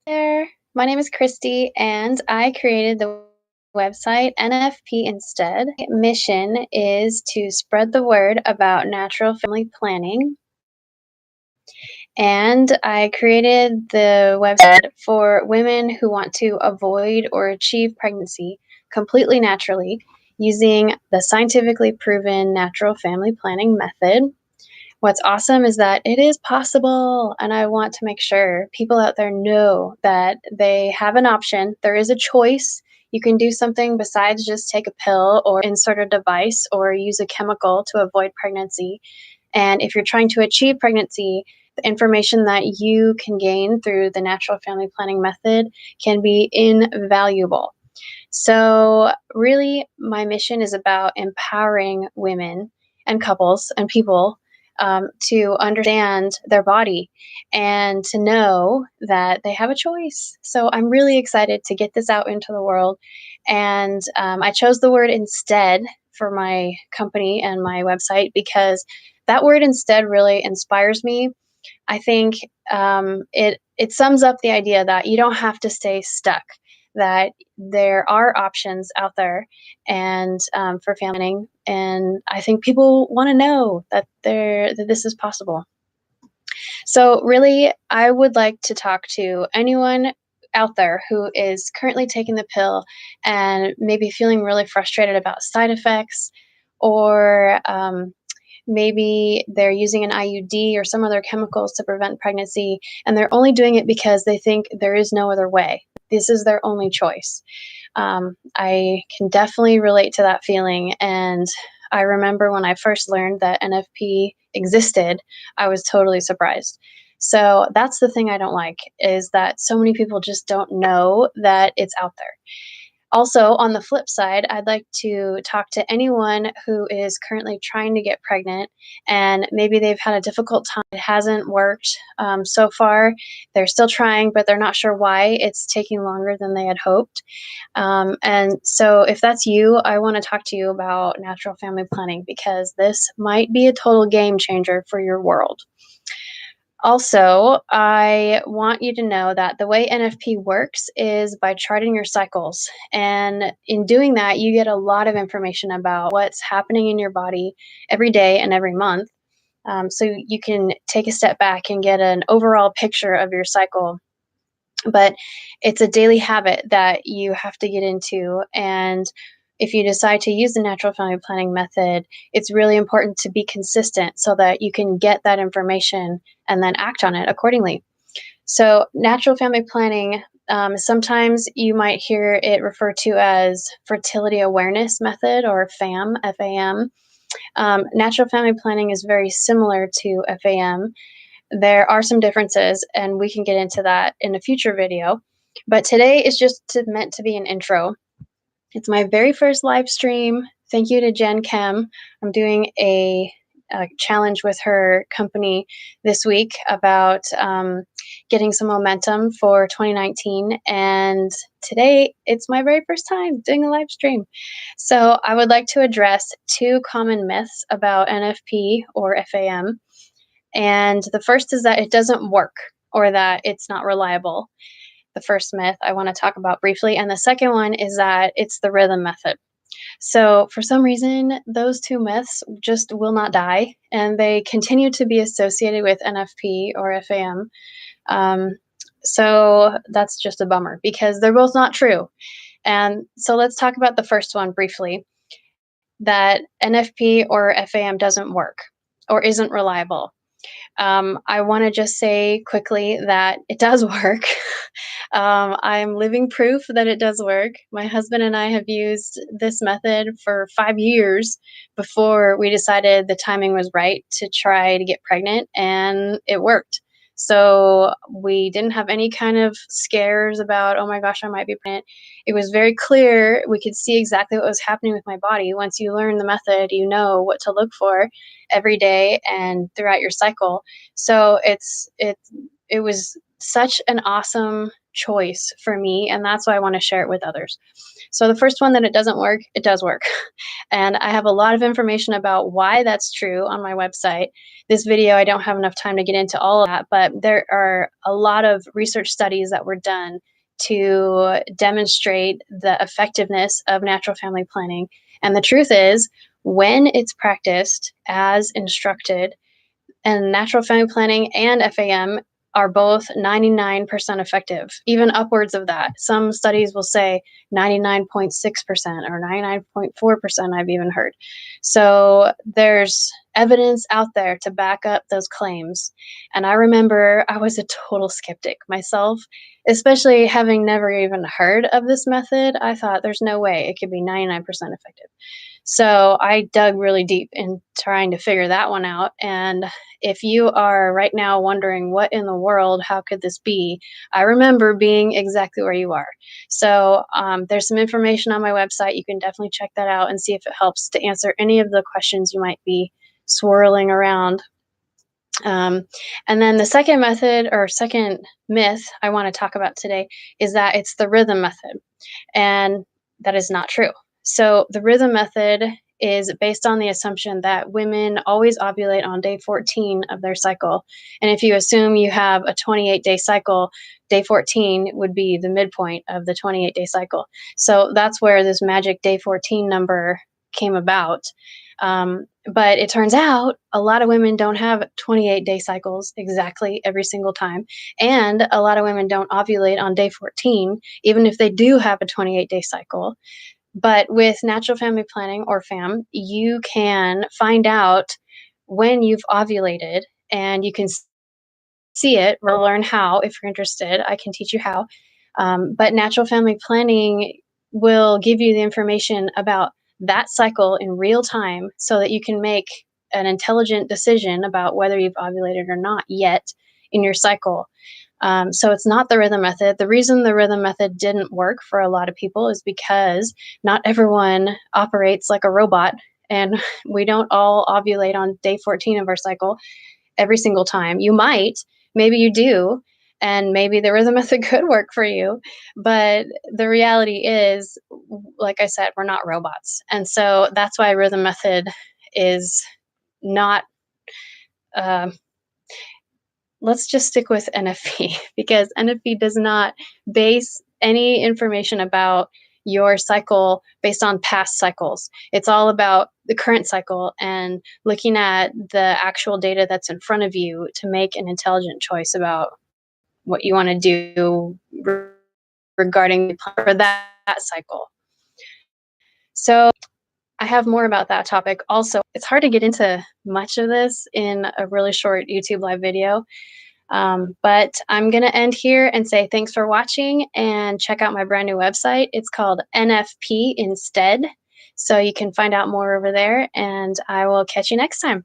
There. My name is Christy, and I created the website NFP Instead. Mission is to spread the word about natural family planning. And I created the website for women who want to avoid or achieve pregnancy completely naturally using the scientifically proven natural family planning method. What's awesome is that it is possible, and I want to make sure people out there know that they have an option. There is a choice. You can do something besides just take a pill or insert a device or use a chemical to avoid pregnancy. And if you're trying to achieve pregnancy, the information that you can gain through the natural family planning method can be invaluable. So, really, my mission is about empowering women and couples and people to understand their body and to know that they have a choice. So, I'm really excited to get this out into the world. And I chose the word instead for my company and my website because that word instead really inspires me. I think it sums up the idea that you don't have to stay stuck, that there are options out there, and for family planning. And I think people want to know that this is possible. So, really, I would like to talk to anyone out there who is currently taking the pill and maybe feeling really frustrated about side effects, or maybe they're using an IUD or some other chemicals to prevent pregnancy, and they're only doing it because they think there is no other way. This is their only choice. I can definitely relate to that feeling. And I remember when I first learned that NFP existed, I was totally surprised. So that's the thing I don't like, is that so many people just don't know that it's out there. Also, on the flip side, I'd like to talk to anyone who is currently trying to get pregnant and maybe they've had a difficult time. It hasn't worked so far. They're still trying, but they're not sure why it's taking longer than they had hoped. And so, if that's you, I want to talk to you about natural family planning because this might be a total game changer for your world. Also, I want you to know that the way NFP works is by charting your cycles. And in doing that, you get a lot of information about what's happening in your body every day and every month. So you can take a step back and get an overall picture of your cycle. But it's a daily habit that you have to get into. And if you decide to use the natural family planning method, it's really important to be consistent so that you can get that information and then act on it accordingly. So, natural family planning, sometimes you might hear it referred to as Fertility Awareness Method or FAM, FAM. Natural family planning is very similar to FAM. There are some differences, and we can get into that in a future video. But today is just meant to be an intro. It's my very first live stream. Thank you to Jen Kem. I'm doing a challenge with her company this week about getting some momentum for 2019. And today, it's my very first time doing a live stream. So I would like to address two common myths about NFP or FAM. And the first is that it doesn't work or that it's not reliable. The first myth I want to talk about briefly. And the second one is that it's the rhythm method. So, for some reason, those two myths just will not die, and they continue to be associated with NFP or FAM. Um, so, that's just a bummer because they're both not true. And so, let's talk about the first one briefly, that NFP or FAM doesn't work or isn't reliable. I want to just say quickly that it does work. I'm living proof that it does work. My husband and I have used this method for 5 years before we decided the timing was right to try to get pregnant, and it worked. So we didn't have any kind of scares about, oh my gosh, I might be pregnant. It was very clear. We could see exactly what was happening with my body. Once you learn the method, you know what to look for every day and throughout your cycle. So it was such an awesome choice for me, and that's why I want to share it with others. So the first one, that it doesn't work, it does work. And I have a lot of information about why that's true on my website. This video, I don't have enough time to get into all of that, but there are a lot of research studies that were done to demonstrate the effectiveness of natural family planning. And the truth is, when it's practiced as instructed, and natural family planning and FAM are both 99% effective, even upwards of that. Some studies will say 99.6% or 99.4%, I've even heard. So there's evidence out there to back up those claims. And I remember I was a total skeptic myself, especially having never even heard of this method. I thought there's no way it could be 99% effective. So I dug really deep in trying to figure that one out. And if you are right now wondering what in the world, how could this be? I remember being exactly where you are. So there's some information on my website. You can definitely check that out and see if it helps to answer any of the questions you might be swirling around. And then the second method or second myth I want to talk about today is that it's the rhythm method. And that is not true. So the rhythm method is based on the assumption that women always ovulate on day 14 of their cycle. And if you assume you have a 28-day cycle, day 14 would be the midpoint of the 28-day cycle. So that's where this magic day 14 number came about. But it turns out a lot of women don't have 28-day cycles exactly every single time. And a lot of women don't ovulate on day 14, even if they do have a 28-day cycle. But with natural family planning, or FAM, you can find out when you've ovulated, and you can see it or learn how. If you're interested, I can teach you how. But natural family planning will give you the information about that cycle in real time so that you can make an intelligent decision about whether you've ovulated or not yet in your cycle. So it's not the rhythm method. The reason the rhythm method didn't work for a lot of people is because not everyone operates like a robot, and we don't all ovulate on day 14 of our cycle every single time. You might, maybe you do, and maybe the rhythm method could work for you. But the reality is, like I said, we're not robots. And so that's why rhythm method is not, uh, let's just stick with NFP, because NFP does not base any information about your cycle based on past cycles. It's all about the current cycle and looking at the actual data that's in front of you to make an intelligent choice about what you want to do regarding for that cycle. So I have more about that topic. Also, it's hard to get into much of this in a really short YouTube live video. But I'm going to end here and say thanks for watching, and check out my brand new website. It's called NFP Instead. So you can find out more over there, and I will catch you next time.